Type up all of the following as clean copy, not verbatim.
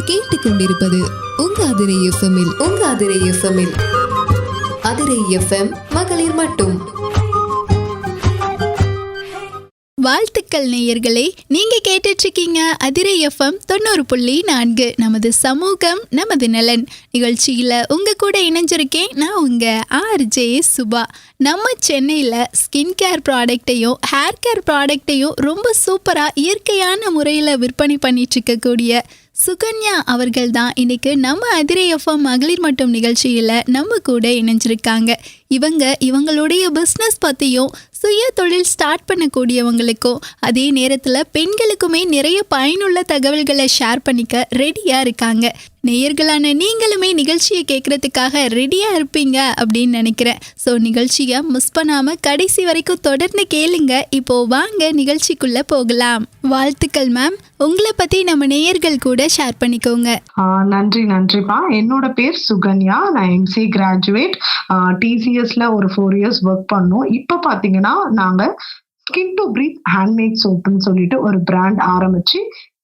கேட்டுக்கொண்டிருப்பது உங்க அதிரை எஃப்எம்மில் அதிரை எஃப்எம் மகளிர் மட்டும். வாழ்த்துக்கள் நேயர்களே, நீங்க கேட்டுட்டு இருக்கீங்க அதிரை எஃப்எம் 90.4. நமது சமூகம் நமது நலன் நிகழ்ச்சியில உங்க கூட இணைஞ்சிருக்கேன் நான் உங்க RJ சுபா. நம்ம சென்னையில் ஸ்கின் கேர் ப்ராடக்டையும் ஹேர் கேர் ப்ராடக்டையும் ரொம்ப சூப்பராக இயற்கையான முறையில் விற்பனை பண்ணிட்டு இருக்கக்கூடிய சுகன்யா அவர்கள் தான் இன்னைக்கு நம்ம அதிரை எஃப்எம் மகளிர் மட்டும் நிகழ்ச்சியில் நம்ம கூட இணைஞ்சிருக்காங்க. இவங்களுடைய பிஸ்னஸ் பற்றியும் சுய தொழில் ஸ்டார்ட் பண்ணக்கூடியவங்களுக்கும் அதே நேரத்தில் பெண்களுக்குமே நிறைய பயனுள்ள தகவல்களை ஷேர் பண்ணிக்க ரெடியாக இருக்காங்க. நேயர்களான நீங்களுமே நிகழ்ச்சியை கேட்கறதுக்காக ரெடியாக இருப்பீங்க அப்படின்னு நினைக்கிறேன். ஸோ நிகழ்ச்சியை மிஸ் பண்ணாமல் கடைசி வரைக்கும் தொடர்ந்து கேளுங்க. இப்போ வாங்க நிகழ்ச்சிக்குள்ளே போகலாம். வாழ்த்துக்கள் மேம். உங்களை பற்றி நம்ம நேயர்கள் கூட ஷேர் பண்ணிக்கோங்க. நன்றிப்பா. என்னோட பேர் சுகன்யா. நான் MCA கிராஜுவேட். TCSல ஒரு 4 years ஒர்க் பண்ணோம். இப்போ பார்த்தீங்கன்னா நாங்கள் ஸ்கின் டு பிரீத் ஹேண்ட்மேட் சோப்புன்னு சொல்லிட்டு ஒரு பிராண்ட் ஆரம்பிச்சு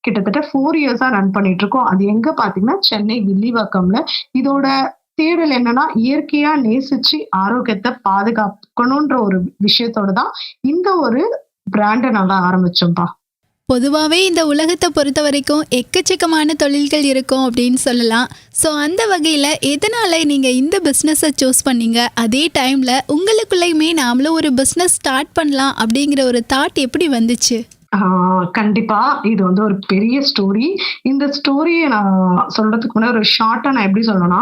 கிட்டத்தட்ட 4 years ரன் பண்ணிட்டு இருக்கோம். அது எங்க பாத்தீங்கன்னா சென்னை வில்லிவாக்கம்ல. இதோட தேடல் என்னன்னா இயற்கையா நேசிச்சு ஆரோக்கியத்தை பாதுகாக்கணும்ன்ற ஒரு விஷயத்தோட தான் இந்த ஒரு பிராண்டை நாங்க ஆரம்பிச்சோம்ப்பா. பொதுவாகவே இந்த உலகத்தை பொறுத்த வரைக்கும் எக்கச்சக்கமான தொழில்கள் இருக்கும் அப்படின்னு சொல்லலாம். ஸோ அந்த வகையில் எதனால் நீங்கள் இந்த பிஸ்னஸை சூஸ் பண்ணீங்க? அதே டைமில் உங்களுக்குள்ளேயுமே நாமளும் ஒரு பிஸ்னஸ் ஸ்டார்ட் பண்ணலாம் அப்படிங்கிற ஒரு தாட் எப்படி வந்துச்சு? கண்டிப்பா இது வந்து ஒரு பெரிய ஸ்டோரி. இந்த ஸ்டோரியை நான் சொல்றதுக்கு முன்னாடி ஒரு ஷார்ட்டா நான் எப்படி சொல்லணும்னா,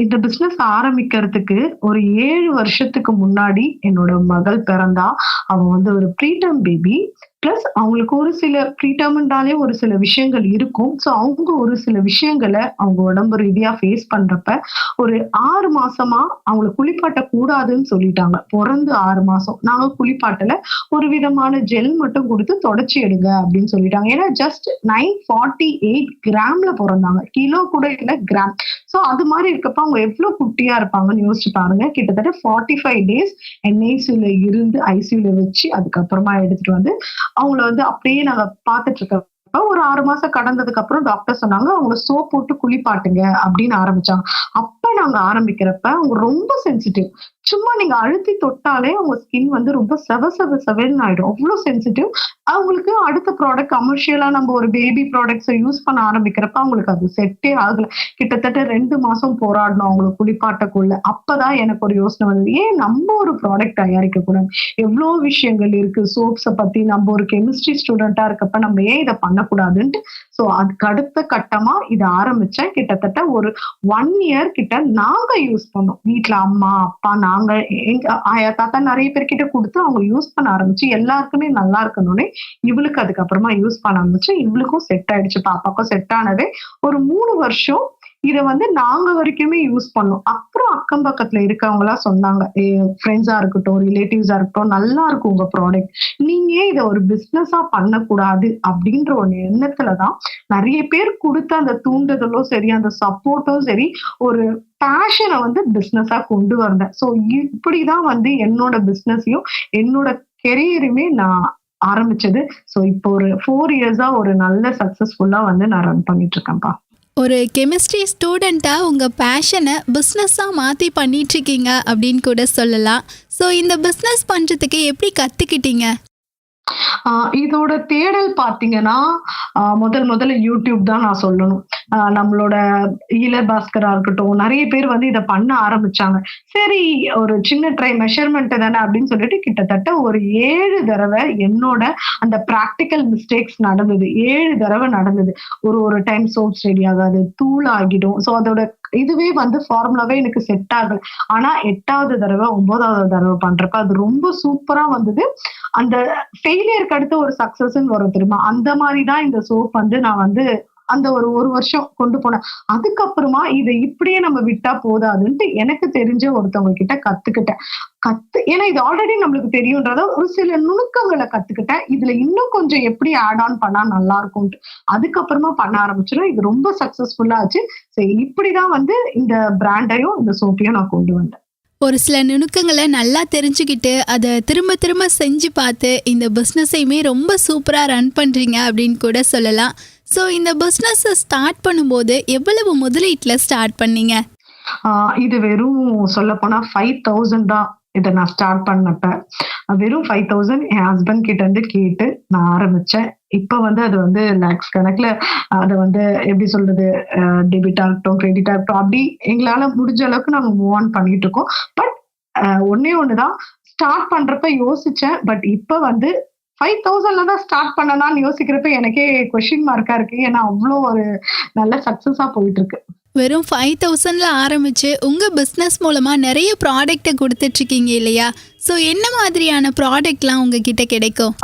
இந்த பிசினஸ் ஆரம்பிக்கிறதுக்கு ஒரு 7 வருஷத்துக்கு முன்னாடி என்னோட மகள் பிறந்தா. அவன் வந்து ஒரு ப்ரீடம் பேபி. பிளஸ் அவங்களுக்கு ஒரு சில ப்ரீடர்ம்னாலே ஒரு சில விஷயங்கள் இருக்கும். ஸோ அவங்க ஒரு சில விஷயங்களை அவங்க உடம்பு ரீதியா ஃபேஸ் பண்றப்ப ஒரு 6 மாசமா அவங்களை குளிப்பாட்ட கூடாதுன்னு சொல்லிட்டாங்க. பிறந்து 6 மாசம் நாங்க குளிப்பாட்டல, ஒரு விதமான ஜெல் மட்டும் கொடுத்து தொடச்சி எடுங்க அப்படின்னு சொல்லிட்டாங்க. ஏன்னா ஜஸ்ட் 948 கிராம்ல பிறந்தாங்க, கிலோ கூட இல்லை, கிராம். ஸோ அது மாதிரி இருக்கப்ப அவங்க எவ்வளவு குட்டியா இருப்பாங்கன்னு யோசிச்சு பாருங்க. கிட்டத்தட்ட 45 days NICUல இருந்து ICUல வச்சு அதுக்கப்புறமா எடுத்துட்டு வந்து அவங்கள வந்து அப்படியே நாங்க பாத்துட்டு இருக்க. ஒரு 6 மாசம் கடந்ததுக்கு அப்புறம் டாக்டர் சொன்னாங்க அவங்க சோப் போட்டு குளிப்பாட்டுங்க அப்படின்னு ஆரம்பிச்சாங்க. அப்ப நாங்க ஆரம்பிக்கிறப்ப அவங்க ரொம்ப சென்சிட்டிவ். சும்மா நீங்க அழுத்தி தொட்டாலே அவங்க ஸ்கின் வந்து ரொம்ப செவன்னு ஆயிடும். அவ்வளவு சென்சிட்டிவ். அவங்களுக்கு அடுத்த ப்ராடக்ட் கமர்ஷியலா நம்ம ஒரு பேபி ப்ராடக்ட்ஸை யூஸ் பண்ண ஆரம்பிக்கிறப்ப அவங்களுக்கு அது செட்டே ஆகல. கிட்டத்தட்ட 2 மாசம் போராடணும் அவங்களுக்கு குளிப்பாட்டக்குள்ள. அப்பதான் எனக்கு ஒரு யோசனை வந்தது, ஏன் நம்ம ஒரு ப்ராடக்ட் தயாரிக்க கூடாது? எவ்வளவு விஷயங்கள் இருக்கு சோப்ஸை பத்தி. நம்ம ஒரு கெமிஸ்ட்ரி ஸ்டூடெண்டா இருக்கப்ப நம்ம ஏன் இதை பண்ணக்கூடாதுன்ட்டு சோ அதுக்கு அடுத்த கட்டமா இதை ஆரம்பிச்சேன். கிட்டத்தட்ட ஒரு 1 year கிட்ட நாங்க யூஸ் பண்ணோம். வீட்டுல அம்மா அப்பா நாங்க எங்க ஆயா தாத்தா நிறைய பேர்கிட்ட கொடுத்து அவங்க யூஸ் பண்ண ஆரம்பிச்சு எல்லாருக்குமே நல்லா இருக்கணும்னு இவளுக்கு அதுக்கப்புறமா யூஸ் பண்ண ஆரம்பிச்சு. இவளுக்கும் செட் ஆயிடுச்சு, பாப்பாக்கும் செட் ஆனதே ஒரு 3 வருஷம் இதை வந்து நாங்க வரைக்குமே யூஸ் பண்ணோம். அப்புறம் அக்கம் பக்கத்துல இருக்கவங்க எல்லாம் சொன்னாங்க, ஃப்ரெண்ட்ஸா இருக்கட்டும் ரிலேட்டிவ்ஸா இருக்கட்டும், நல்லா இருக்கும் உங்க ப்ராடக்ட், நீங்க இதை ஒரு பிசினஸா பண்ணக்கூடாது அப்படின்ற ஒரு எண்ணத்துலதான் நிறைய பேர் கொடுத்த அந்த தூண்டுதலும் சரி அந்த சப்போர்ட்டும் சரி ஒரு பேஷனை வந்து பிசினஸா கொண்டு வந்தேன். ஸோ இப்படிதான் வந்து என்னோட பிசினஸையும் என்னோட கெரியருமே நான் ஆரம்பிச்சது. ஸோ இப்போ ஒரு 4 years ஒரு நல்ல சக்சஸ்ஃபுல்லா வந்து நான் ரன் பண்ணிட்டு இருக்கேன்ப்பா. ஒரு கெமிஸ்ட்ரி ஸ்டூடெண்ட்டாக உங்கள் பேஷனை பிஸ்னஸாக மாற்றி பண்ணிகிட்ருக்கீங்க அப்படின்னு கூட சொல்லலாம். ஸோ இந்த பிஸ்னஸ் பண்ணுறதுக்கு எப்படி கற்றுக்கிட்டீங்க? இதோட தேடல் பாத்தீங்கன்னா முதல்ல யூடியூப் தான் நான் சொல்லணும். நம்மளோட இளபாஸ்கரா இருக்கட்டும், நிறைய பேர் வந்து இதை பண்ண ஆரம்பிச்சாங்க. சரி ஒரு சின்ன மெஷர்மெண்ட் தானே அப்படின்னு சொல்லிட்டு கிட்டத்தட்ட ஒரு 7 தடவை என்னோட அந்த பிராக்டிக்கல் மிஸ்டேக்ஸ் நடந்தது. 7 தடவை நடந்தது. ஒரு டைம் சோப்ஸ் ரெடி ஆகாது, தூள் ஆகிடும். ஸோ அதோட இதுவே வந்து ஃபார்முலாவே எனக்கு செட் ஆகல. ஆனா 8வது தடவை 9வது தடவை பண்றப்ப அது ரொம்ப சூப்பரா வந்தது. அந்த ஃபெயிலியருக்கு அடுத்து ஒரு சக்சஸ்ன்னு வரும் தெரியுமா, அந்த மாதிரிதான் இந்த சோப் வந்து நான் வந்து அந்த ஒரு வருஷம் கொண்டு போனேன். அதுக்கப்புறமா இதை இப்படியே நம்ம விட்டா போதாதுன்ட்டு எனக்கு தெரிஞ்ச ஒருத்தவங்க கிட்ட கத்துக்கிட்டேன். ஏன்னா இது ஆல்ரெடி நம்மளுக்கு தெரியும்ன்றத ஒரு சில நுணுக்கங்களை கத்துக்கிட்டேன். இதுல இன்னும் கொஞ்சம் எப்படி ஆட் ஆன் பண்ணா நல்லா இருக்கும்ட்டு அதுக்கப்புறமா பண்ண ஆரம்பிச்சிடும். இது ரொம்ப சக்சஸ்ஃபுல்லா ஆச்சு. சரி இப்படிதான் வந்து இந்த பிராண்டையும் இந்த சோப்பையும் நான் கொண்டு வந்தேன். ஒரு சில நுணுக்கங்களை நல்லா தெரிஞ்சுக்கிட்டு அதை திரும்ப திரும்ப செஞ்சு பார்த்து இந்த பிஸ்னஸையுமே ரொம்ப சூப்பராக ரன் பண்ணுறீங்க அப்படின்னு கூட சொல்லலாம். ஸோ இந்த பிஸ்னஸை ஸ்டார்ட் பண்ணும்போது எவ்வளவு முதலீட்டில் ஸ்டார்ட் பண்ணீங்க? இது வெறும் சொல்ல போனா 5,000 தான். இதை நான் ஸ்டார்ட் பண்ணப்ப வெறும் 5,000 என் ஹஸ்பண்ட் கிட்ட இருந்து கேட்டு நான் ஆரம்பிச்சேன். இப்ப அது லேக்ஸ் கணக்குல அதை எப்படி சொல்றது, டெபிட் ஆகட்டும் கிரெடிட் ஆகட்டும் அப்படி எங்களால முடிஞ்ச அளவுக்கு நாங்க மூவ் ஆன் பண்ணிட்டு இருக்கோம். பட் ஒன்னே ஒண்ணுதான், ஸ்டார்ட் பண்றப்ப யோசிச்சேன். பட் இப்ப 5,000ல தான் ஸ்டார்ட் பண்ணனான்னு யோசிக்கிறப்ப எனக்கே கொஸ்டின் மார்க்கா இருக்கு. ஏன்னா அவ்வளோ ஒரு நல்ல சக்சஸா போயிட்டு இருக்கு. வெறும் 5,000ல ஆரம்பிச்சு உங்கள் பிஸ்னஸ் மூலமாக நிறைய ப்ராடக்டை கொடுத்துட்ருக்கீங்க இல்லையா? ஸோ என்ன மாதிரியான ப்ராடக்ட்லாம் உங்ககிட்ட கிடைக்கும்?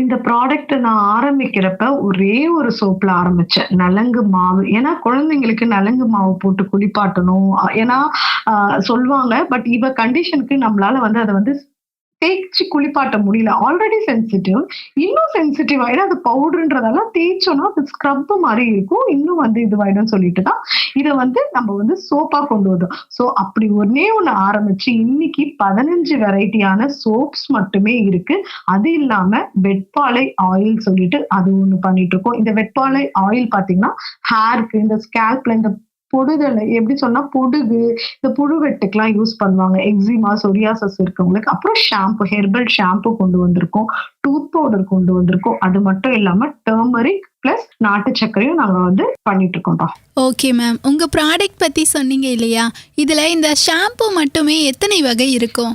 இந்த ப்ராடக்ட் நான் ஆரம்பிக்கிறப்ப ஒரே ஒரு சோப்ல ஆரம்பிச்சேன், நலங்கு மாவு. ஏன்னா குழந்தைங்களுக்கு நலங்கு மாவு போட்டு குளிப்பாட்டணும் ஏன்னா சொல்லுவாங்க. பட் இவ கண்டிஷனுக்கு நம்மளால அதை தேய்ச்சி குளிப்பாட்ட முடியல. ஆல்ரெடி சென்சிட்டிவ், இன்னும் சென்சிட்டிவ் ஆயிடும். அது பவுடர்ன்றதெல்லாம் தேய்ச்சோம்னா அது ஸ்க்ரப் மாதிரி இருக்கும், இன்னும் இதுவாயிடும் சொல்லிட்டு தான் இதை நம்ம சோப்பா கொண்டு வந்தோம். ஸோ அப்படி ஒன்னே ஒன்று ஆரம்பிச்சு இன்னைக்கு 15 வெரைட்டியான சோப்ஸ் மட்டுமே இருக்கு. அது இல்லாம வெட்பாலை ஆயில் சொல்லிட்டு அது ஒண்ணு பண்ணிட்டு இருக்கோம். இந்த வெட்பாலை ஆயில் பாத்தீங்கன்னா ஹேருக்கு, இந்த ஸ்கேல்ப்ல இந்த பொடுதலை எப்படி சொன்னா பொடுகு, இந்த புழுவெட்டுக்கெல்லாம் யூஸ் பண்ணுவாங்க. எக்ஸிமா, சொரியாசஸ் இருக்கவங்களுக்கு. அப்புறம் ஷாம்பு, ஹெர்பல் ஷாம்பு கொண்டு வந்திருக்கோம், டூத் பவுடர் கொண்டு வந்திருக்கோம். அது மட்டும் இல்லாம டர்மரிக் பிளஸ் நாட்டு சர்க்கரையும் நாங்க பண்ணிட்டு இருக்கோம்ப்பா. ஓகே மேம், உங்க ப்ராடக்ட் பத்தி சொன்னீங்க இல்லையா? இதுல இந்த ஷாம்பு மட்டுமே எத்தனை வகை இருக்கும்?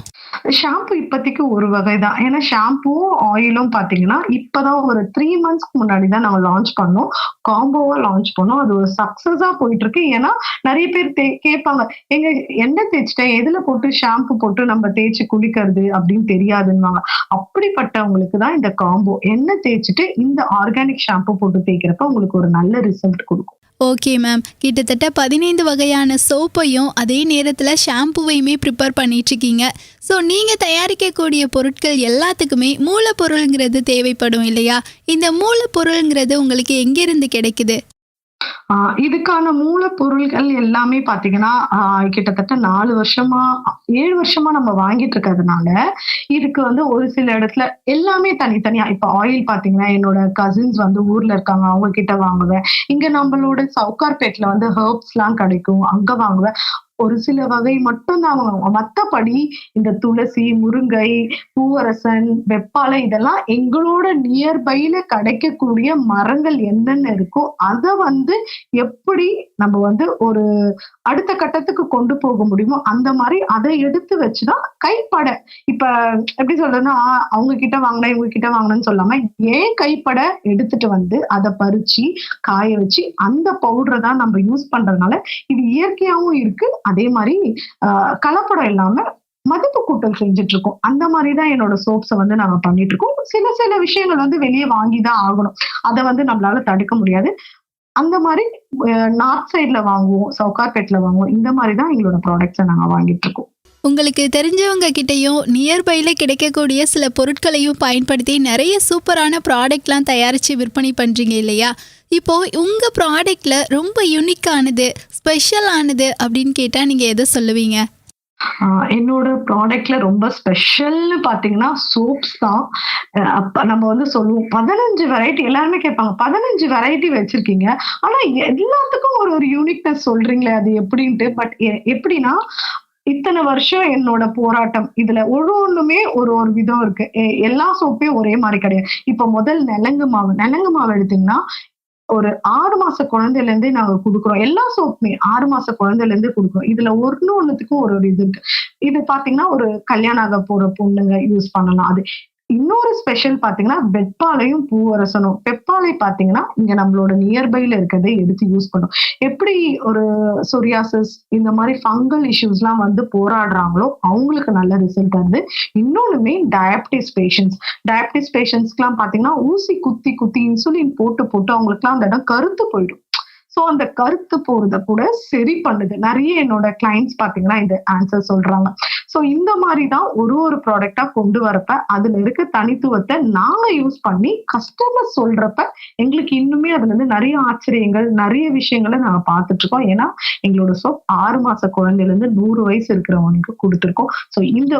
ஷாம்பு இப்போதைக்கு ஒரு வகை தான். ஏன்னா ஷாம்புவும் ஆயிலும் பாத்தீங்கன்னா இப்பதான் ஒரு 3 monthsக்கு முன்னாடி தான் நாங்க லான்ச் பண்ணோம், காம்போவா லான்ச் பண்ணோம். அது ஒரு சக்சஸா போயிட்டு இருக்கு. ஏன்னா நிறைய பேர் கேட்பாங்க, எங்க எண்ணெய் தேய்ச்சிட்டேன், எதுல போட்டு ஷாம்பு போட்டு நம்ம தேய்ச்சி குளிக்கிறது அப்படின்னு தெரியாதுன்னுவாங்க. அப்படிப்பட்டவங்களுக்கு தான் இந்த காம்போ. எண்ணெய் தேய்ச்சிட்டு இந்த ஆர்கானிக் ஷாம்பு போட்டு தேய்க்கிறப்ப உங்களுக்கு ஒரு நல்ல ரிசல்ட் கொடுக்கும். ஓகே மேம், கிட்டத்தட்ட 15 வகையான சோப்பையும் அதே நேரத்தில் ஷாம்புவையுமே ப்ரிப்பேர் பண்ணிட்டுருக்கீங்க. ஸோ நீங்கள் தயாரிக்கக்கூடிய பொருட்கள் எல்லாத்துக்குமே மூலப்பொருளுங்கிறது தேவைப்படும் இல்லையா? இந்த மூலப்பொருளுங்கிறது உங்களுக்கு எங்கேருந்து கிடைக்குது? இதுக்கான மூலப்பொருள்கள் எல்லாமே பாத்தீங்கன்னா கிட்டத்தட்ட 4 வருஷமா 7 வருஷமா நம்ம வாங்கிட்டு இருக்கிறதுனால இதுக்கு ஒரு சில இடத்துல எல்லாமே தனித்தனியா. இப்ப ஆயில் பாத்தீங்கன்னா என்னோட கசின்ஸ் ஊர்ல இருக்காங்க, அவங்க கிட்ட வாங்குவேன். இங்க நம்மளோட சவுகார்பேட்ல ஹெர்ப்ஸ் எல்லாம் கிடைக்கும், அங்க வாங்குவேன். ஒரு சில வகை மட்டும் தான் வாங்குவோம். மத்தபடி இந்த துளசி, முருங்கை, பூவரசன், வெப்பாலை இதெல்லாம் எங்களோட நியர்பைல கிடைக்கக்கூடிய மரங்கள் என்னென்ன இருக்கோ அதை எப்படி நம்ம ஒரு அடுத்த கட்டத்துக்கு கொண்டு போக முடியுமோ அந்த மாதிரி அதை எடுத்து வச்சுதான் கைப்பட. இப்ப எப்படி சொல்றதுன்னா, அவங்க கிட்ட வாங்கினா இவங்க கிட்ட வாங்கினு சொல்லாம ஏன் கைப்பட எடுத்துட்டு அதை பறிச்சு காய வச்சு அந்த பவுடரை தான் நம்ம யூஸ் பண்றதுனால இது இயற்கையாவும் இருக்கு. அதே மாதிரி கலப்படம் இல்லாம மதிப்பு கூட்டல் செஞ்சுட்டு இருக்கோம். அந்த மாதிரிதான் என்னோட சோப்ஸை நாங்க பண்ணிட்டு இருக்கோம். சில விஷயங்கள் வெளியே வாங்கிதான் ஆகணும், அதை நம்மளால தடுக்க முடியாது. அந்த மாதிரி நார்த் சைட்ல வாங்குவோம், சவுகார்பேட்ல வாங்குவோம். இந்த மாதிரிதான் எங்களோட ப்ராடக்ட்ஸை நாங்க வாங்கிட்டு இருக்கோம். உங்களுக்கு தெரிஞ்சவங்க கிட்டேயும் நியர்பையில் கிடைக்கக்கூடிய சில பொருட்களையும் பயன்படுத்தி நிறைய சூப்பரான ப்ராடக்ட்லாம் தயாரித்து விற்பனை பண்ணுறீங்க இல்லையா? இப்போது உங்கள் ப்ராடக்டில் ரொம்ப யூனிக்கானது, ஸ்பெஷலானது அப்படின்னு கேட்டால் நீங்கள் எதை சொல்லுவீங்க? என்னோட ப்ராடக்ட்ல ரொம்ப ஸ்பெஷல்னு பாத்தீங்கன்னா சோப்ஸ் தான். அப்ப நம்ம சொல்லுவோம் 15 வெரைட்டி. எல்லாருமே கேட்பாங்க 15 வெரைட்டி வச்சிருக்கீங்க, ஆனா எல்லாத்துக்கும் ஒரு யூனிக்னஸ் சொல்றீங்களே, அது எப்படின்ட்டு. பட் எப்படின்னா இத்தனை வருஷம் என்னோட போராட்டம், இதுல ஒண்ணுமே ஒரு விதம் இருக்கு. எல்லா சோப்பையும் ஒரே மாதிரி கிடையாது. இப்ப முதல் நலங்கு மாவு எடுத்தீங்கன்னா ஒரு 6 மாச குழந்தையில இருந்தே நாங்க குடுக்குறோம். எல்லா சோப்புமே 6 மாச குழந்தையில இருந்தே குடுக்குறோம். இதுல ஒண்ணுத்துக்கும் ஒரு இது இருக்கு. இது பாத்தீங்கன்னா ஒரு கல்யாணம் ஆக போற பொண்ணுங்க யூஸ் பண்ணலாம். அது இன்னொரு ஸ்பெஷல் பாத்தீங்கன்னா வெட்பாலையும் பூவரசனும். வெப்பாலை பாத்தீங்கன்னா இங்க நம்மளோட நியர்பைல இருக்கிறதை எடுத்து யூஸ் பண்ணும். எப்படி ஒரு சொரியாசிஸ் இந்த மாதிரி ஃபங்கல் இஷ்யூஸ் எல்லாம் போராடுறாங்களோ அவங்களுக்கு நல்ல ரிசல்ட் வருது. இன்னொன்னுமே டயபிட்டிஸ் பேஷண்ட்ஸ்க்கு எல்லாம் பாத்தீங்கன்னா ஊசி குத்தி இன்சுலின் போட்டு அவங்களுக்கு எல்லாம் அந்த இடம் கருத்து போயிடும். ஸோ அந்த கருத்து போறத கூட சரி பண்ணுது. நிறைய என்னோட கிளைண்ட்ஸ் பாத்தீங்கன்னா இந்த ஆன்சர் சொல்றாங்க. ஸோ இந்த மாதிரி தான் ஒரு ப்ராடக்டா கொண்டு வரப்ப அதுல இருக்க தனித்துவத்தை நாங்க யூஸ் பண்ணி கஸ்டமர் சொல்றப்ப எங்களுக்கு இன்னுமே அதுல இருந்து நிறைய ஆச்சரியங்கள், நிறைய விஷயங்களை நாங்க பார்த்துட்டு இருக்கோம். ஏன்னா எங்களோட சோப் 6 மாச குழந்தையில இருந்து 100 வயசு இருக்கிறவங்களுக்கு கொடுத்துருக்கோம். ஸோ இந்த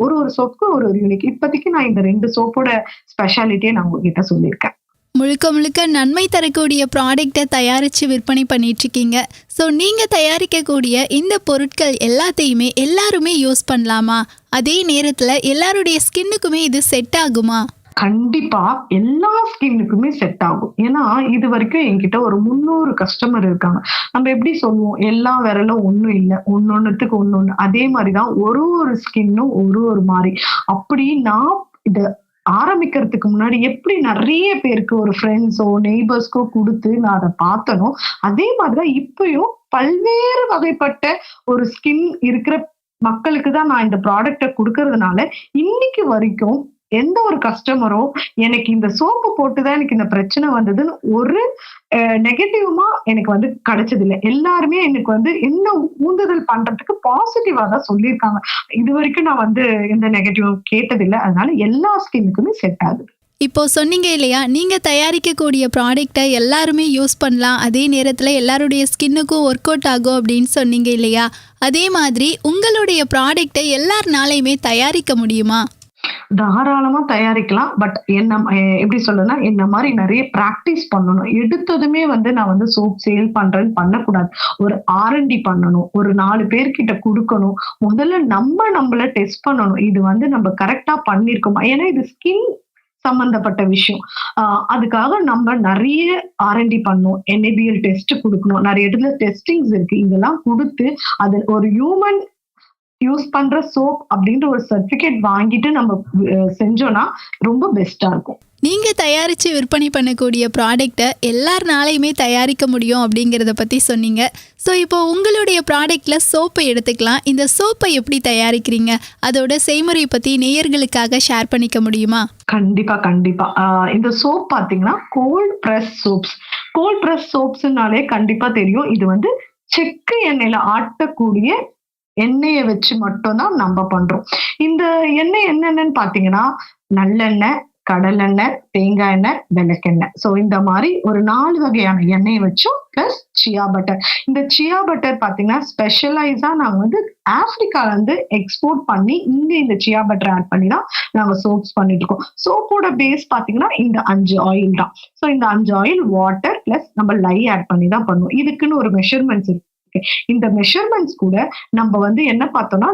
ஒரு சோப்புக்கு ஒரு யூனிக். இப்போதைக்கு நான் இந்த 2 சோப்போட ஸ்பெஷாலிட்டியை நான் உங்ககிட்ட சொல்லியிருக்கேன். முழுக்க முழுக்க நன்மை தரக்கூடிய ப்ராடக்டை தயாரித்து விற்பனை பண்ணிகிட்ருக்கீங்க. ஸோ நீங்கள் தயாரிக்கக்கூடிய இந்த பொருட்கள் எல்லாத்தையுமே எல்லாருமே யூஸ் பண்ணலாமா? அதே நேரத்தில் எல்லாருடைய ஸ்கின்னுக்குமே இது செட் ஆகுமா? கண்டிப்பா எல்லா ஸ்கின்னுக்குமே செட் ஆகும். ஏன்னா இது வரைக்கும் என்கிட்ட ஒரு 300 கஸ்டமர் இருக்காங்க. நம்ம எப்படி சொல்லுவோம், எல்லா விரலும் ஒண்ணும் இல்லை, ஒன்னொன்னுத்துக்கு ஒன்னொன்னு. அதே மாதிரிதான் ஒரு ஸ்கின்னும் ஒரு மாதிரி. அப்படி நான் இத ஆரம்பிக்கிறதுக்கு முன்னாடி எப்படி நிறைய பேருக்கு ஒரு ஃப்ரெண்ட்ஸோ நெய்பர்ஸ்க்கோ கொடுத்து நான் அதை பார்த்தனோ, அதே மாதிரிதான் இப்பயும் பல்வேறு வகைப்பட்ட ஒரு ஸ்கின் இருக்கிற மக்களுக்கு தான் நான் இந்த ப்ராடக்டை கொடுக்கறதுனால இன்னைக்கு வரைக்கும் எந்த ஒரு கஸ்டமரோ எனக்கு இந்த சோப்பு போட்டுதான் எனக்கு இந்த பிரச்சனை வந்ததுன்னு ஒரு நெகட்டிவ்மா எனக்கு கிடைச்சது இல்லை. எல்லாருமே எனக்கு என்ன ஊந்துதல் பண்றதுக்கு பாசிட்டிவா தான் சொல்லியிருக்காங்க. இது வரைக்கும் நான் எந்த நெகட்டிவ் கேட்டதில்லை. அதனால எல்லா ஸ்கின்னுக்குமே செட் ஆகுது. இப்போ சொன்னீங்க இல்லையா, நீங்கள் தயாரிக்கக்கூடிய ப்ராடக்டை எல்லாருமே யூஸ் பண்ணலாம், அதே நேரத்தில் எல்லாருடைய ஸ்கின்னுக்கும் ஒர்க் அவுட் ஆகும் அப்படின்னு சொன்னீங்க இல்லையா? அதே மாதிரி உங்களுடைய ப்ராடக்டை எல்லாருனாலையுமே தயாரிக்க முடியுமா? தாராளமா தயாரிக்கலாம். பட் என்ன எப்படி சொல்லணும்னா, என்ன மாதிரி நிறைய பிராக்டிஸ் பண்ணணும். எடுத்ததுமே நான் சோப் சேல் பண்றேன்னு பண்ணக்கூடாது. ஒரு R&D பண்ணணும். ஒரு 4 பேர்கிட்ட கொடுக்கணும். முதல்ல நம்மள டெஸ்ட் பண்ணணும். இது நம்ம கரெக்டா பண்ணிருக்கோமா? ஏன்னா இது ஸ்கின் சம்பந்தப்பட்ட விஷயம். அதுக்காக நம்ம நிறைய R&D பண்ணணும். NABL டெஸ்ட் கொடுக்கணும். நிறைய இடத்துல டெஸ்டிங்ஸ் இருக்கு. இதெல்லாம் கொடுத்து அது ஒரு ஹியூமன் யூஸ் பண்ற சோப் அப்படின்ற ஒரு சர்டிபிகேட் வாங்கிட்டு நம்ம செஞ்சோம்னா ரொம்ப பெஸ்டா இருக்கும். நீங்க தயாரிச்சு விற்பனை பண்ணக்கூடிய ப்ராடக்டை எல்லாருனாலையுமே தயாரிக்க முடியும் அப்படிங்கிறத பத்தி சொன்னீங்க. ஸோ இப்போ உங்களுடைய ப்ராடக்ட்ல சோப்பை எடுத்துக்கலாம். இந்த சோப்பை எப்படி தயாரிக்கிறீங்க, அதோட செய்முறை பத்தி நேயர்களுக்காக ஷேர் பண்ணிக்க முடியுமா? கண்டிப்பா. இந்த சோப் பாத்தீங்கன்னா cold press soaps. Cold press சோப்ஸ்னாலே கண்டிப்பா தெரியும். இது செக்கு எண்ணெயில ஆட்டக்கூடிய எண்ணெயை வச்சு மட்டும் தான் நம்ம பண்றோம். இந்த எண்ணெய் என்னென்னு பாத்தீங்கன்னா நல்லெண்ணெய், கடலெண்ணெய், தேங்காய் எண்ணெய், விளக்கெண்ணெய். ஸோ இந்த மாதிரி ஒரு 4 வகையான எண்ணெயை வச்சோம். பிளஸ் சியா பட்டர். இந்த சியா பட்டர் பாத்தீங்கன்னா ஸ்பெஷலைஸா நாங்க ஆப்பிரிக்கால இருந்து எக்ஸ்போர்ட் பண்ணி இங்க இந்த சியா பட்டர் ஆட் பண்ணி தான் நாங்க சோப்ஸ் பண்ணிட்டு இருக்கோம். சோப்போட பேஸ் பாத்தீங்கன்னா இந்த 5 ஆயில் தான். ஸோ இந்த 5 ஆயில், வாட்டர் பிளஸ் நம்ம லை ஆட் பண்ணி தான் பண்ணுவோம். இதுக்குன்னு ஒரு மெஷர்மெண்ட்ஸ் இருக்கு. இந்த மெஷர்மெண்ட்ஸ் கூட நம்ம என்ன பார்த்தோம்னா,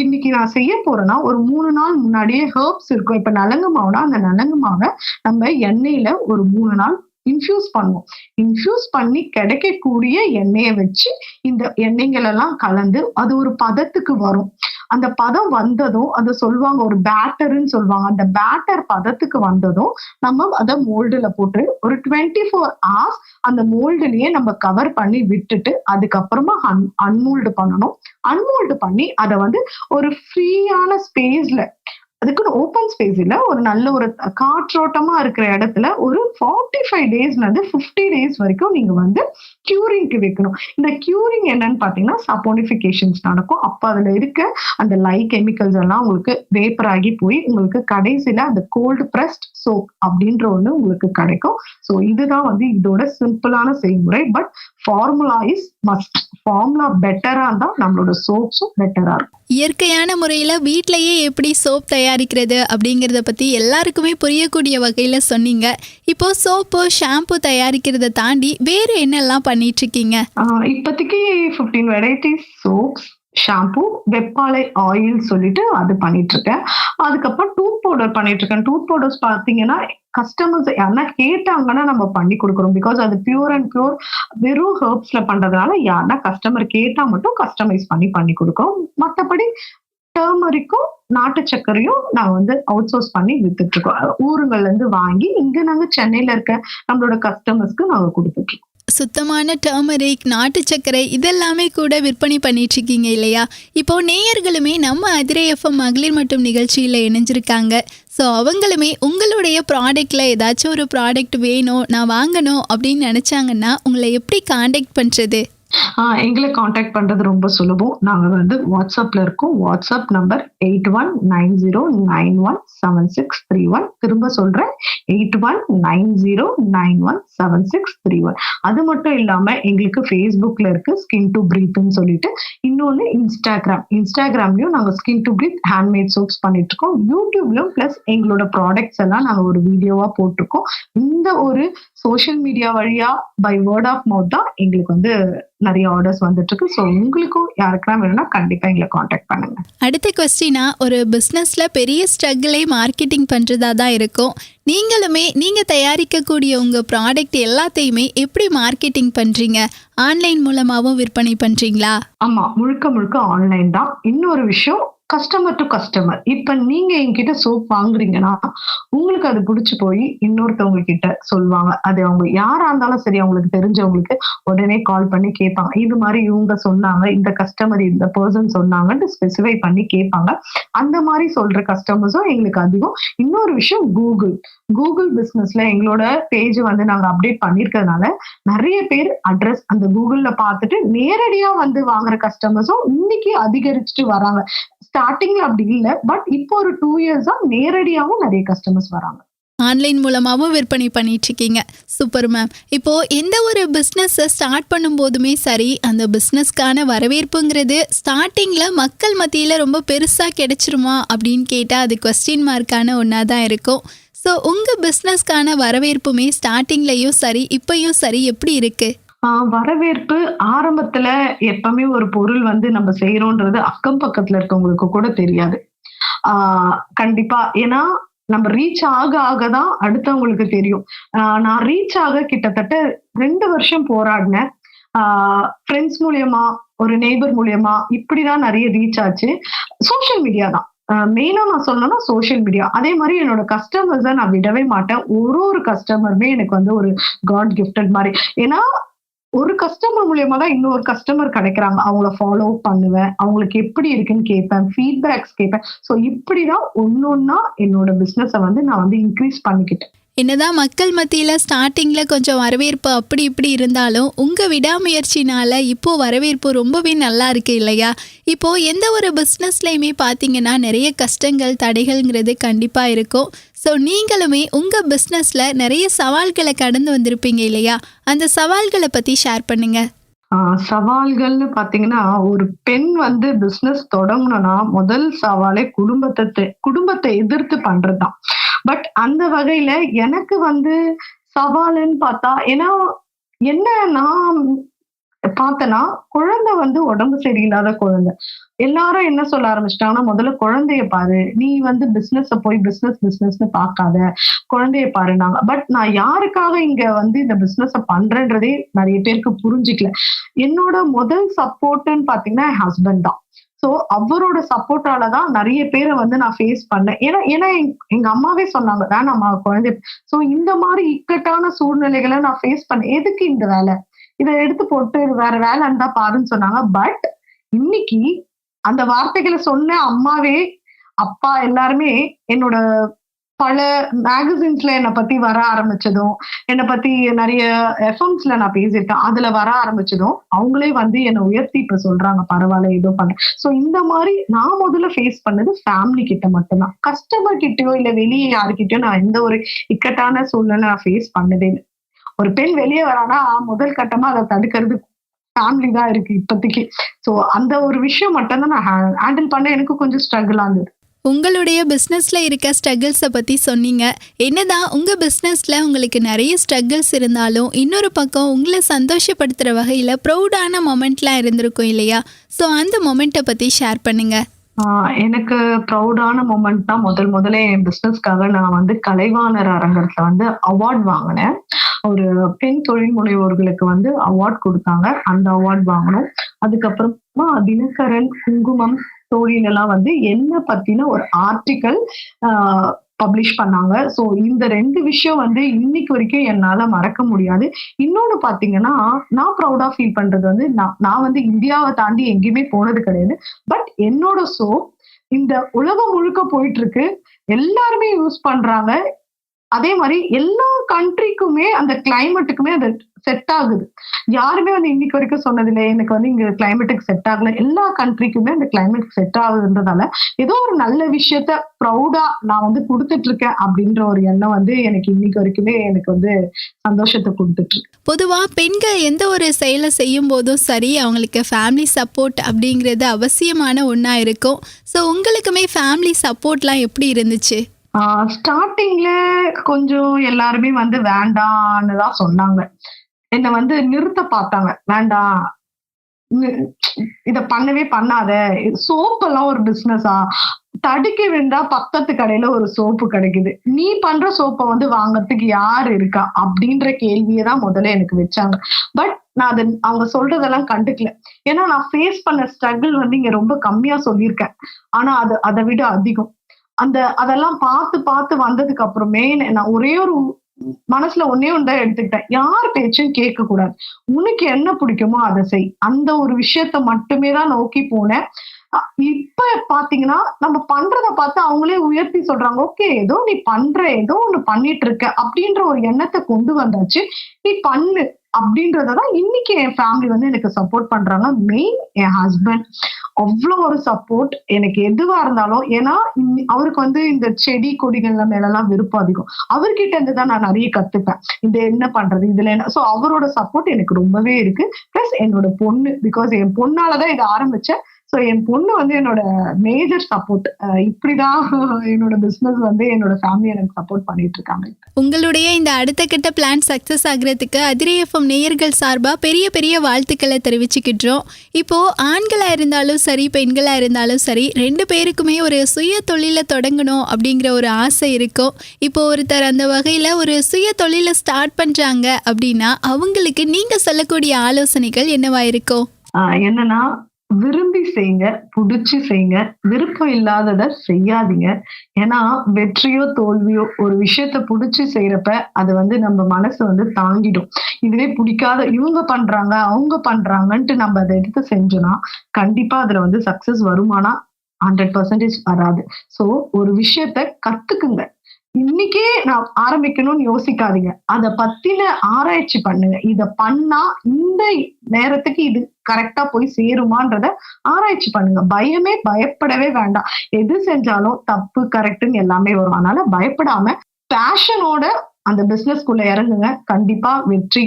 இன்னைக்கு நான் செய்ய போறேன்னா ஒரு 3 நாள் முன்னாடியே ஹெர்ப்ஸ் இருக்கும். இப்ப நலங்கு மாவுனா அந்த நலங்கு மாவை நம்ம எண்ணெயில ஒரு 3 நாள் இன்ஃபியூஸ் பண்ணுவோம். இன்ஃபியூஸ் பண்ணி கிடைக்கக்கூடிய எண்ணெயை வச்சு இந்த எண்ணெய்கள் எல்லாம் கலந்து அது ஒரு பதத்துக்கு வரும். அந்த பதம் வந்ததும் அதை சொல்லுவாங்க ஒரு பேட்டர்ன்னு சொல்லுவாங்க. அந்த பேட்டர் பதத்துக்கு வந்ததும் நம்ம அதை மோல்டுல போட்டு ஒரு 24 hours அந்த மோல்டுலயே நம்ம கவர் பண்ணி விட்டுட்டு அதுக்கப்புறமா அன்மோல்டு பண்ணணும். அன்மோல்டு பண்ணி அதை ஒரு ஃப்ரீயான ஸ்பேஸ்ல, அதுக்குன்னு ஓப்பன் ஸ்பேஸ் இல்ல, ஒரு நல்ல ஒரு காற்றோட்டமா இருக்கிற இடத்துல ஒரு 45 டேஸ்ல இருந்து 50 டேஸ் வரைக்கும் நீங்க கியூரிங்க்கு வைக்கணும். இந்த கியூரிங் என்னன்னு பாத்தீங்கன்னா சப்போனிஃபிகேஷன்ஸ் நடக்கும். அப்ப அதுல இருக்க அந்த லை கெமிக்கல்ஸ் எல்லாம் உங்களுக்கு வேப்பர் ஆகி போய் உங்களுக்கு கடைசியில அந்த கோல்டு பிரஸ்ட் சோப் அப்படின்ற ஒண்ணு உங்களுக்கு கிடைக்கும். ஸோ இதுதான் இதோட சிம்பிளான செய்முறை. But formula is must. Formula பெட்டரா இருந்தா நம்மளோட சோப்ஸும் பெட்டரா இருக்கும். இயற்கையான முறையில் வீட்டிலையே எப்படி சோப் தயாரிக்கிறது அப்படிங்கிறத பற்றி எல்லாருக்குமே புரியக்கூடிய வகையில் சொன்னீங்க. இப்போ சோப்பு, ஷாம்பு தயாரிக்கிறத தாண்டி வேறு என்னெல்லாம் பண்ணிட்டு இருக்கீங்க? இப்போதைக்கு 15 varieties soaps, shampoo, Veppalai oil சொல்லிட்டு அது பண்ணிட்டு இருக்கேன். அதுக்கப்புறம் டூத் பவுடர் பண்ணிட்டு இருக்கேன். டூத் பவுடர்ஸ் பார்த்தீங்கன்னா கஸ்டமர்ஸ் யாருன்னா கேட்டாங்கன்னா நம்ம பண்ணி கொடுக்குறோம். பிகாஸ் அது பியூர் அண்ட் பியூர் வெறும் ஹெர்ப்ஸ்ல பண்றதுனால யாருன்னா கஸ்டமர் கேட்டா மட்டும் கஸ்டமைஸ் பண்ணி கொடுக்குறோம். மற்றபடி டர்மரிக்கும் நாட்டு சர்க்கரையும் நாங்க அவுட் சோர்ஸ் பண்ணி வித்துட்டு இருக்கோம். ஊருங்கள்ல இருந்து வாங்கி இங்க நாங்க சென்னையில இருக்க நம்மளோட கஸ்டமர்ஸ்க்கு நாங்க கொடுத்துட்டு இருக்கோம். சுத்தமான டர்மரிக், நாட்டு சர்க்கரை இதெல்லாமே கூட விற்பனை பண்ணிட்டு இருக்கீங்க இல்லையா? இப்போ நேயர்களுமே நம்ம அதிரை எஃப்எம் மகளிர் மட்டும் நிகழ்ச்சியில் இணைஞ்சிருக்காங்க. ஸோ அவங்களுமே உங்களுடைய ப்ராடக்டில் ஏதாச்சும் ஒரு ப்ராடக்ட் வேணும், நான் வாங்கணும் அப்படின்னு நினச்சாங்கன்னா உங்களை எப்படி காண்டாக்ட் பண்ணுறது? எங்களை காண்டாக்ட் பண்றது ரொம்ப சுலபம். நாங்க வந்து வாட்ஸ்அப்ல இருக்கோம். WhatsApp number 8190917631. திரும்ப சொல்றேன், 8190917631. அது மட்டும் இல்லாம எங்களுக்கு ஃபேஸ்புக்ல இருக்கு ஸ்கின் டு பிரீத்னு சொல்லிட்டு. இன்னொன்னு இன்ஸ்டாகிராம்லயும் நாங்க skin to breath handmade soaps பண்ணிட்டு இருக்கோம். யூடியூப்லயும் பிளஸ் எங்களோட ப்ராடக்ட்ஸ் எல்லாம் நாங்க ஒரு வீடியோவா போட்டிருக்கோம். இந்த ஒரு சோஷியல் மீடியா வழியா பை வேர்ட் ஆஃப் மவுத் தான் எங்களுக்கு வந்து நிறைய ஆர்டர்ஸ் வந்துட்டு இருக்கு. ஸோ உங்களுக்கும் யாருக்கெல்லாம் வேணும்னா கண்டிப்பா எங்களை காண்டாக்ட் பண்ணுங்க. அடுத்த கொஸ்டினா, ஒரு பிஸ்னஸ்ல பெரிய ஸ்ட்ரகிளை மார்க்கெட்டிங் பண்றதா தான் இருக்கும். நீங்களுமே நீங்க தயாரிக்கக்கூடிய உங்க ப்ராடக்ட் எல்லாத்தையுமே எப்படி மார்க்கெட்டிங் பண்றீங்க? ஆன்லைன் மூலமாவும் விற்பனை பண்றீங்களா? ஆமா, முழுக்க ஆன்லைன் தான். இன்னொரு விஷயம், கஸ்டமர் டு கஸ்டமர். இப்ப நீங்க என்கிட்ட சோப் வாங்குறீங்கன்னா உங்களுக்கு அது பிடிச்சு போய் இன்னொருத்தவங்க கிட்ட சொல்லுவாங்க. அது அவங்க யாரா இருந்தாலும் சரி, அவங்களுக்கு தெரிஞ்சவங்களுக்கு உடனே கால் பண்ணி கேட்பாங்க, இது மாதிரி இவங்க சொன்னாங்க, இந்த கஸ்டமர் இந்த பர்சன் சொன்னாங்கன்னு ஸ்பெசிஃபை பண்ணி கேட்பாங்க. அந்த மாதிரி சொல்ற கஸ்டமர்ஸும் எங்களுக்கு அதிகம். இன்னொரு விஷயம், கூகுள் பிசினஸ்ல எங்களோட பேஜ் வந்து நாங்க அப்டேட் பண்ணிருக்கிறதுனால நிறைய பேர் அட்ரஸ் அந்த கூகுள்ல பார்த்துட்டு நேரடியா வந்து வாங்குற கஸ்டமர்ஸும் இன்னைக்கு அதிகரிச்சுட்டு வராங்க. ஸ்டார்டிங்ல அப்படி இல்லை, பட் இப்போ ஒரு 2 இயர்ஸா நேரடியாவும் நிறைய கஸ்டமர்ஸ் வராங்க. ஆன்லைன் மூலமாகவும் விற்பனை பண்ணிட்டு இருக்கீங்க. Super ma'am. இப்போ எந்த ஒரு பிஸ்னஸை ஸ்டார்ட் பண்ணும்போதுமே சரி, அந்த பிஸ்னஸ்க்கான வரவேற்புங்கிறது ஸ்டார்டிங்ல மக்கள் மத்தியில் ரொம்ப பெருசாக கிடைச்சிருமா அப்படின்னு கேட்டால் அது கொஸ்டின் மார்க்கான ஒன்றா தான் இருக்கும். ஸோ உங்கள் பிஸ்னஸ்க்கான வரவேற்புமே ஸ்டார்டிங்லையும் சரி இப்பயும் சரி எப்படி இருக்கு? வரவேற்பு ஆரம்பத்துல எப்பவுமே ஒரு பொருள் வந்து நம்ம செய்யறோன்றது அக்கம் பக்கத்துல இருக்கவங்களுக்கு கூட தெரியாது. கண்டிப்பா, ஏன்னா நம்ம ரீச் ஆகதான் அடுத்தவங்களுக்கு தெரியும். நான் ரீச் ஆக கிட்டத்தட்ட 2 வருஷம் போராடினேன். ஃப்ரெண்ட்ஸ் மூலியமா, ஒரு நெய்பர் மூலியமா இப்படிதான் நிறைய ரீச் ஆச்சு. சோஷியல் மீடியா தான் மெயினா நான் சொல்லணும்னா சோஷியல் மீடியா. அதே மாதிரி என்னோட கஸ்டமர்ஸை நான் விடவே மாட்டேன். ஒரு கஸ்டமருமே எனக்கு வந்து ஒரு காட் கிஃப்டட் மாதிரி. ஏன்னா ஒரு கஸ்டமர் மூலியமா தான் இன்னொரு கஸ்டமர் கிடைக்கிறாங்க. அவங்கள ஃபாலோ பண்ணுவேன், அவங்களுக்கு எப்படி இருக்குன்னு கேட்பேன், ஃபீட்பேக்ஸ் கேட்பேன். ஸோ இப்படிதான் ஒன்னொன்னா என்னோட பிசினஸை வந்து நான் வந்து இன்க்ரீஸ் பண்ணிக்கிட்டேன். என்னதான் மக்கள் மத்தியில் ஸ்டார்டிங்கில் கொஞ்சம் வரவேற்பு அப்படி இப்படி இருந்தாலும் உங்கள் விடாமுயற்சினால் இப்போது வரவேற்பு ரொம்பவே நல்லா இருக்கு இல்லையா? இப்போது எந்த ஒரு பிஸ்னஸ்லையுமே பார்த்தீங்கன்னா நிறைய கஷ்டங்கள் தடைகள்ங்கிறது கண்டிப்பாக இருக்கும். ஸோ நீங்களுமே உங்கள் பிஸ்னஸில் நிறைய சவால்களை கடந்து வந்திருப்பீங்க இல்லையா? அந்த சவால்களை பற்றி ஷேர் பண்ணுங்க. சவால்கள்னு பாத்தீங்கன்னா, ஒரு பெண் வந்து பிசினஸ் தொடங்கணும்னா முதல் சவாலே குடும்பத்தை எதிர்த்து பண்றதுதான். பட் அந்த வகையில எனக்கு வந்து சவாலுன்னு பார்த்தா, ஏன்னா என்ன நான் பார்த்தேன்னா, குழந்தை வந்து உடம்பு சரியில்லாத குழந்தை. எல்லாரும் என்ன சொல்ல ஆரம்பிச்சிட்டாங்கன்னா, முதல்ல குழந்தைய பாரு, நீ வந்து போய் பிசினஸ்னு பார்க்காத, குழந்தைய பாருனாங்க. பட் நான் யாருக்காக இங்க வந்து இந்த பிசினஸ் பண்றேன்றதே நிறைய பேருக்கு புரிஞ்சுக்கல. என்னோட முதல் சப்போர்ட்னு பாத்தீங்கன்னா என் ஹஸ்பண்ட் தான். சோ அவரோட சப்போர்ட்டால தான் நிறைய பேரை வந்து நான் ஃபேஸ் பண்ணேன். ஏன்னா எங்க அம்மாவே சொன்னாங்க, வேணாம்மா குழந்தை. சோ இந்த மாதிரி இக்கட்டான சூழ்நிலைகளை நான் ஃபேஸ் பண்ணேன். எதுக்கு இந்த வேலை, இதை எடுத்து போட்டு வேற வேலை இருந்தா பாருன்னு சொன்னாங்க. பட் இன்னைக்கு அந்த வார்த்தைகளை சொன்ன அம்மாவே, அப்பா எல்லாருமே என்னோட பல மேகசின்ஸ்ல என்னை பத்தி வர ஆரம்பிச்சதும், என்னை பத்தி நிறைய எஃப்எம்ஸ்ல நான் பேசியிருக்கேன், அதுல வர ஆரம்பிச்சதும் அவங்களே வந்து என்னை உயர்த்தி இப்ப சொல்றாங்க, பரவாயில்ல ஏதோ பண்ண. சோ இந்த மாதிரி நான் முதல்ல ஃபேஸ் பண்ணது ஃபேமிலி கிட்ட மட்டும்தான். கஸ்டமர் கிட்டயோ இல்ல வெளியே யாருக்கிட்டயோ நான் எந்த ஒரு இக்கட்டான சூழ்நிலை நான் ஃபேஸ் பண்ணதே இல்லை. ஒரு பெண் வெளியே வரானா முதல் கட்டமா அதை தடுக்கிறது ஃபேமிலி தான் இருக்கு இப்போதைக்கு. ஸோ அந்த ஒரு விஷயம் மட்டும் தான் நான் ஹேண்டில் பண்ண எனக்கு கொஞ்சம் ஸ்ட்ரகிள் ஆகுது. உங்களுடைய பிஸ்னஸில் இருக்க ஸ்ட்ரகிள்ஸை பற்றி சொன்னீங்க. என்னதான் உங்கள் பிஸ்னஸில் உங்களுக்கு நிறைய ஸ்ட்ரகிள்ஸ் இருந்தாலும் இன்னொரு பக்கம் உங்களை சந்தோஷப்படுத்துகிற வகையில் ப்ரௌடான மொமெண்ட்லாம் இருந்திருக்கும் இல்லையா? ஸோ அந்த மொமெண்ட்டை பற்றி ஷேர் பண்ணுங்க. எனக்கு ப்ரௌடான மொமெண்ட் தான் முதல்ல என் பிசினஸ்க்காக நான் வந்து கலைவாணர் அரங்கத்துல வந்து அவார்ட் வாங்கினேன். ஒரு பெண் தொழில் முனைவோர்களுக்கு வந்து அவார்ட் கொடுத்தாங்க, அந்த அவார்ட் வாங்கணும். அதுக்கப்புறமா தினகரன், குங்குமம், தோழிலெல்லாம் வந்து என்ன பத்தின ஒரு ஆர்டிக்கல் பப்ளிஷ் பண்ணாங்க. ஸோ இந்த 2 விஷயம் வந்து இன்னைக்கு வரைக்கும் என்னால மறக்க முடியாது. இன்னொன்னு பாத்தீங்கன்னா, நான் ப்ரௌடா ஃபீல் பண்றது வந்து நான் வந்து இந்தியாவை தாண்டி எங்கேயுமே போனது கிடையாது. பட் என்னோட சோப் இந்த உலகம் முழுக்க போயிட்டு இருக்கு. எல்லாருமே யூஸ் பண்றாங்க. அதே மாதிரி எல்லா கண்ட்ரிக்குமே அந்த கிளைமேட்டுக்குமே அது செட் ஆகுது. யாருமே வந்து இன்னைக்கு வரைக்கும் சொன்னதில்லை எனக்கு வந்து இங்க கிளைமேட்டுக்கு செட் ஆகல. எல்லா கண்ட்ரிக்குமே அந்த கிளைமேட்டுக்கு செட் ஆகுதுன்றதால ஏதோ ஒரு நல்ல விஷயத்த ப்ரௌடா நான் வந்து கொடுத்துட்டு இருக்கேன் அப்படின்ற ஒரு எண்ணம் வந்து எனக்கு இன்னைக்கு வரைக்குமே எனக்கு வந்து சந்தோஷத்தை கொடுத்துட்டு இருக்கு. பொதுவா பெண்கள் எந்த ஒரு செயலை செய்யும் போதும் சரி, அவங்களுக்கு ஃபேமிலி சப்போர்ட் அப்படிங்கிறது அவசியமான ஒன்றா இருக்கும். ஸோ உங்களுக்குமே ஃபேமிலி சப்போர்ட்லாம் எப்படி இருந்துச்சு? ஸ்டார்டிங்ல கொஞ்சம் எல்லாருமே வந்து வேண்டான்னு தான் சொன்னாங்க. என்ன வந்து நிறுத்த பார்த்தாங்க. வேண்டாம், இத பண்ணவே பண்ணாத. சோப் எல்லாம் ஒரு பிசினஸா? தடுக்கி விழுந்தா பக்கத்து கடையில ஒரு சோப்பு கிடைக்குது. நீ பண்ற சோப்பை வந்து வாங்கறதுக்கு யாரு இருக்கா? அப்படின்ற கேள்வியை தான் முதல்ல எனக்கு வச்சாங்க. பட் நான் அதை அவங்க சொல்றதெல்லாம் கண்டுக்கல. ஏன்னா நான் ஃபேஸ் பண்ண ஸ்ட்ரகிள் வந்து இங்க ரொம்ப கம்மியா சொல்லியிருக்கேன். ஆனா அதை விட அதிகம். அதெல்லாம் பார்த்து பார்த்து வந்ததுக்கு அப்புறமே நான் ஒரே ஒரு மனசுல ஒன்னே ஒன்றுதான் எடுத்துக்கிட்டேன். யார் பேச்சும் கேட்க கூடாது. உனக்கு என்ன பிடிக்குமோ அதை செய். அந்த ஒரு விஷயத்த மட்டுமே தான் நோக்கி போனேன். இப்ப பாத்தீங்கன்னா நம்ம பண்றத பார்த்து அவங்களே உயர்த்தி சொல்றாங்க. ஓகே, ஏதோ நீ பண்ற, ஏதோ ஒண்ணு பண்ணிட்டு இருக்க அப்படின்ற ஒரு எண்ணத்தை கொண்டு வந்தாச்சு. நீ பண்ணு அப்படின்றதான் இன்னைக்கு என் ஃபேமிலி வந்து எனக்கு சப்போர்ட் பண்றாங்க. மெயின் என் ஹஸ்பண்ட் அவ்வளோ ஒரு சப்போர்ட் எனக்கு எதுவா இருந்தாலும். ஏன்னா அவருக்கு வந்து இந்த செடி கொடிகள் மேலெல்லாம் விருப்பம் அதிகம். அவர்கிட்ட இருந்து தான் நான் நிறைய கத்துப்பேன். இது என்ன பண்றது, இதுல என்ன. சோ அவரோட சப்போர்ட் எனக்கு ரொம்பவே இருக்கு. பிளஸ் என்னோட பொண்ணு, பிகாஸ் என் பொண்ணாலதான் இதை ஆரம்பிச்சேன். ஸோ என் பொண்ணு வந்து என்னோட மேஜர் சப்போர்ட். இப்படிதான் என்னோட பிசினஸ் வந்து என்னோட ஃபேமிலி எனக்கு சப்போர்ட் பண்ணிட்டு இருக்காங்க. உங்களுடைய இந்த அடுத்த கட்ட பிளான் சக்சஸ் ஆகிறதுக்கு அதிரே எஃப்எம் நேயர்கள் சார்பா பெரிய பெரிய வாழ்த்துக்களை தெரிவிச்சுக்கிட்டோம். இப்போ ஆண்களா இருந்தாலும் சரி, பெண்களா இருந்தாலும் சரி, 2 பேருக்குமே ஒரு சுய தொழிலை தொடங்கணும் அப்படிங்கிற ஒரு ஆசை இருக்கும். இப்போ ஒருத்தர் அந்த வகையில ஒரு சுய தொழிலை ஸ்டார்ட் பண்றாங்க அப்படின்னா அவங்களுக்கு நீங்க சொல்லக்கூடிய ஆலோசனைகள் என்னவா இருக்கும்? என்னன்னா, விரும்பி செய்யுங்க, புடிச்சு செய்யுங்க, விருப்பம் இல்லாதத செய்யாதீங்க. ஏன்னா வெற்றியோ தோல்வியோ ஒரு விஷயத்த புடிச்சு செய்யறப்ப அது வந்து நம்ம மனசு வந்து தாங்கிடும். இதுவே பிடிக்காத இவங்க பண்றாங்க அவங்க பண்றாங்கன்ட்டு நம்ம அதை எடுத்து செஞ்சோம்னா கண்டிப்பா அதுல வந்து சக்சஸ் வருமானா 100% வராது. சோ ஒரு விஷயத்த கத்துக்குங்க. இன்னைக்கே நான் ஆரம்பிக்கணும்னு யோசிக்காதீங்க. அத பத்தின ஆராய்ச்சி பண்ணுங்க. இத பண்ணா இந்த நேரத்துக்கு இது கரெக்டா போய் சேருமான்றத ஆராய்ச்சி பண்ணுங்க. பயப்படவே வேண்டாம். எது செஞ்சாலும் தப்பு கரெக்ட்னு எல்லாமே வரும். அதனால பயப்படாம பேஷனோட அந்த பிசினஸ்க்குள்ள இறங்குங்க. கண்டிப்பா வெற்றி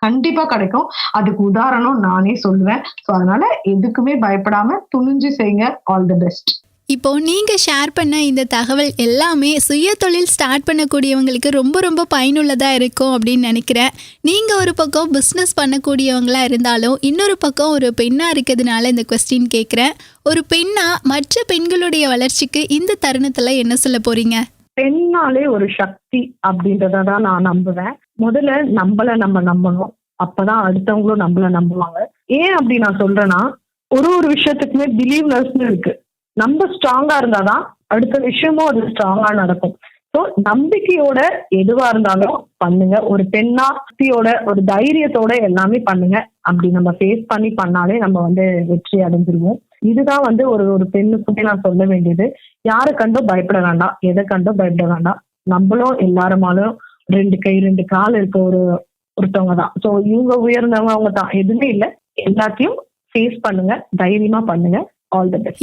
கண்டிப்பா கிடைக்கும். அதுக்கு உதாரணம் நானே சொல்லுவேன். சோ அதனால எதுக்குமே பயப்படாம துணிஞ்சு செய்யுங்க. All the best. இப்போ நீங்கள் ஷேர் பண்ண இந்த தகவல் எல்லாமே சுய தொழில் ஸ்டார்ட் பண்ணக்கூடியவங்களுக்கு ரொம்ப ரொம்ப பயனுள்ளதாக இருக்கும் அப்படின்னு நினைக்கிறேன். நீங்கள் ஒரு பக்கம் பிஸ்னஸ் பண்ணக்கூடியவங்களாக இருந்தாலும் இன்னொரு பக்கம் ஒரு பெண்ணாக இருக்கிறதுனால இந்த கொஸ்டின் கேட்குறேன். ஒரு பெண்ணாக மற்ற பெண்களுடைய வளர்ச்சிக்கு இந்த தருணத்தில் என்ன சொல்ல போறீங்க? பெண்ணாலே ஒரு சக்தி அப்படின்றதான் நான் நம்புவேன். முதல்ல நம்ம நம்பணும். அப்பதான் அடுத்தவங்களும் நம்மள நம்புவாங்க. ஏன் அப்படி நான் சொல்றேன்னா, ஒரு விஷயத்துக்குமே பிலீவ்னஸ் இருக்கு. நம்ம ஸ்ட்ராங்கா இருந்தாதான் அடுத்த விஷயமும் அது ஸ்ட்ராங்கா நடக்கும். ஸோ நம்பிக்கையோட எதுவா இருந்தாலும் பண்ணுங்க. ஒரு பெண்ணா சக்தியோட ஒரு தைரியத்தோட எல்லாமே பண்ணுங்க. அப்படி நம்ம ஃபேஸ் பண்ணி பண்ணாலே நம்ம வந்து வெற்றி அடைஞ்சிருவோம். இதுதான் வந்து ஒரு பெண்ணுக்குமே நான் சொல்ல வேண்டியது. யாரை கண்டும் பயப்பட வேண்டாம், எதை கண்டும் பயப்பட வேண்டாம். நம்மளும் எல்லாருமாலும் 2 கை 2 கால் இருக்க ஒருத்தவங்க தான். ஸோ இவங்க உயர்ந்தவங்க அவங்க தான் எதுவுமே இல்லை. எல்லாத்தையும் ஃபேஸ் பண்ணுங்க, தைரியமா பண்ணுங்க.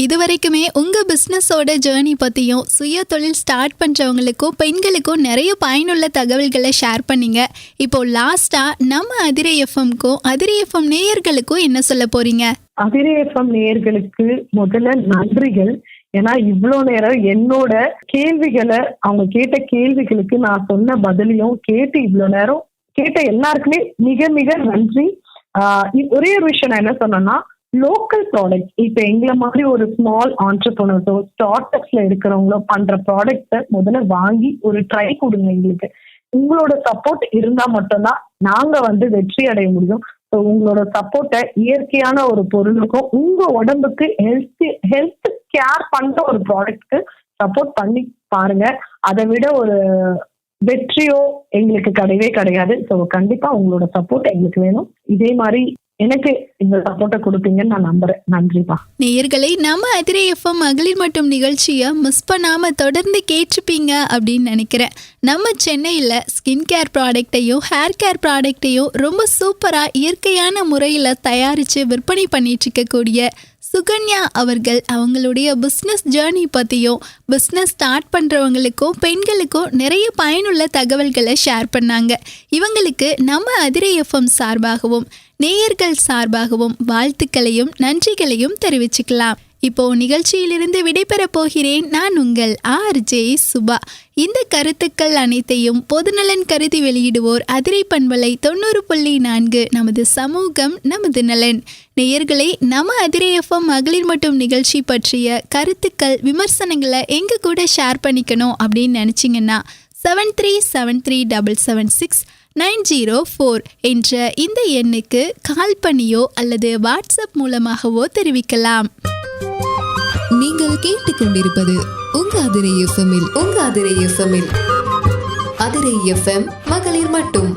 இதுவரைக்குமே உங்க பிசினஸோட ஜேர்னி பத்தியும் சுய தொழில் ஸ்டார்ட் பண்றவங்களுக்கும் பெண்களுக்கும் நிறைய பயனுள்ள தகவல்களை ஷேர் பண்ணீங்க. இப்போ லாஸ்டா நம்ம அதிரே எஃப்எம்க்கும் அதிரே எஃப்எம் நேயர்களுக்கும் என்ன சொல்ல போறீங்க? அதிரே எஃப்எம் நேயர்களுக்கு முதல்ல நன்றிகள். ஏன்னா இவ்வளவு நேரம் என்னோட கேள்விகளை அவங்க கேட்ட கேள்விகளுக்கு நான் சொன்ன பதிலையும் கேட்டு இவ்வளவு நேரம் கேட்ட எல்லாருக்குமே மிக மிக நன்றி. ஒரே ஒரு விஷயம் நான் என்ன சொன்னேன்னா, லோக்கல் ப்ராடக்ட் இப்ப எங்களை மாதிரி ஒரு ஸ்மால் ஆண்டர்பிரனர்ஸோ ஸ்டார்ட் அப்ஸ்ல இருக்கிறவங்களோ பண்ற ப்ராடக்ட்ஸை முதல்ல வாங்கி ஒரு ட்ரை கொடுங்க. எங்களுக்கு உங்களோட சப்போர்ட் இருந்தா மட்டும்தான் நாங்க வந்து வெற்றி அடைய முடியும். ஸோ உங்களோட சப்போர்ட்டை இயற்கையான ஒரு பொருளுக்கும் உங்க உடம்புக்கு ஹெல்த் கேர் பண்ற ஒரு ப்ராடக்ட்க்கு சப்போர்ட் பண்ணி பாருங்க. அதை விட ஒரு வெற்றியோ எங்களுக்கு கிடையவே கிடையாது. ஸோ கண்டிப்பா உங்களோட சப்போர்ட் எங்களுக்கு வேணும். இதே மாதிரி எனக்கு இந்த சப்போர்ட்டை கொடுப்பீங்கன்னு நான் நம்புறேன். நன்றிப்பா. நேயர்களை, நம்ம அதிரை எஃப்எம் மகளிர் மட்டும் நிகழ்ச்சியை மிஸ் பண்ணாம தொடர்ந்து கேட்டுப்பீங்க அப்படின்னு நினைக்கிறேன். நம்ம சென்னையில் ஸ்கின் கேர் ப்ராடக்டையும் ஹேர் கேர் ப்ராடக்டையும் ரொம்ப சூப்பராக இயற்கையான முறையில் தயாரித்து விற்பனை பண்ணிட்டு இருக்கக்கூடிய சுகன்யா அவர்கள் அவங்களுடைய பிஸ்னஸ் ஜேர்னி பற்றியும் பிஸ்னஸ் ஸ்டார்ட் பண்ணுறவங்களுக்கும் பெண்களுக்கும் நிறைய பயனுள்ள தகவல்களை ஷேர் பண்ணாங்க. இவங்களுக்கு நம்ம அதிரை எஃப்எம் சார்பாகவும் நேயர்கள் சார்பாகவும் வாழ்த்துக்களையும் நன்றிகளையும் தெரிவிச்சுக்கலாம். இப்போ நிகழ்ச்சியிலிருந்து விடைபெற போகிறேன். நான் உங்கள் RJ சுபா. இந்த கருத்துக்கள் அனைத்தையும் பொதுநலன் கருதி வெளியிடுவோர் அதிரை பண்பலை 90.4 நமது சமூகம் நமது நலன். நேயர்களை, நம்ம அதிரை எஃப்எம் மகளிர் மட்டும் நிகழ்ச்சி பற்றிய கருத்துக்கள் விமர்சனங்களை எங்க கூட ஷேர் பண்ணிக்கணும் அப்படின்னு நினைச்சிங்கன்னா 7373776904 என்ற இந்த எண்ணுக்கு கால் பண்ணியோ அல்லது வாட்ஸ்அப் மூலமாகவோ தெரிவிக்கலாம். நீங்கள் கேட்டுக்கொண்டிருப்பது உங்க அதிரை எஃப்எம்மில் அதிரை எஃப்எம் மகளிர் மட்டும்.